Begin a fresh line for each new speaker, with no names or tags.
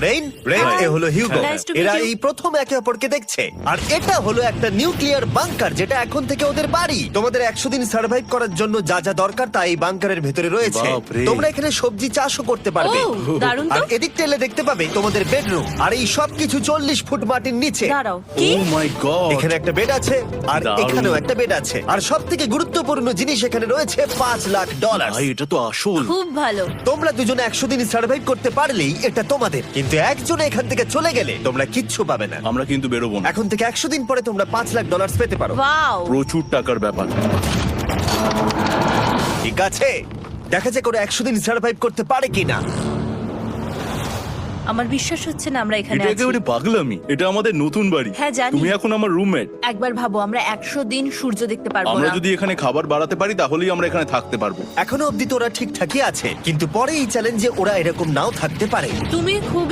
Rain rain
Hi.
এ হলো Hugo.
Nice to meet
এরা
you.
এই প্রথম একে অপরকে দেখছে। আর এটা হলো একটা নিউক্লিয়ার বাংকার যেটা এখন থেকে ওদের বাড়ি। তোমাদের 100 দিন সার্ভাইভ করার জন্য যা যা দরকার তা এই বাংকারের ভেতরে রয়েছে।
বাপরে।
তোমরা এখানে সবজি চাষও করতে পারবে।
ও, দারুণ তো।
আর এদিক টেলে দেখতে পাবে তোমাদের বেডরুম। আর এই সবকিছু 40 ফুট মাটির নিচে।
দাঁড়াও, কি?
ও মাই গড।
এখানে একটা বেড আছে আর
দারুণ।
এখানেও একটা বেড আছে। আর সবথেকে গুরুত্বপূর্ণ জিনিস এখানে রয়েছে $5,00,000।
ভাই এটা তো আসল।
খুব ভালো।
তোমরা দুজনে 100 দিন সার্ভাইভ করতে পারলেই এটা তোমাদের। কিন্তু একজন এখান থেকে চলে গেলে তোমরা কিচ্ছু পাবে না।
আমরা কিন্তু বেরোবো না।
এখন থেকে 100 দিন পরে তোমরা $5,00,000 পেতে পারো।
ওয়াও।
প্রচুর টাকার ব্যাপার।
ঠিক আছে, দেখা যাক ওরা 100 দিন সার্ভাইভ করতে পারে কিনা।
আমার বিশ্বাস হচ্ছে না আমরা এখানে
এটা
আছি।
একেবারে পাগলামি। এটা আমাদের নতুন বাড়ি।
হ্যাঁ, জানি।
তুমি এখন আমার রুমমেট।
একবার ভাবো, আমরা 100 দিন সূর্য দেখতে পারবো
আমরা
না।
যদি এখানে খাবার বাড়াতে পারি তাহলেই আমরা এখানে থাকতে পারবো।
এখনো অব্দি তো ওরা ঠিকঠাকই আছে, কিন্তু পরে এই চ্যালেঞ্জে ওরা এরকম নাও থাকতে পারে।
তুমি খুব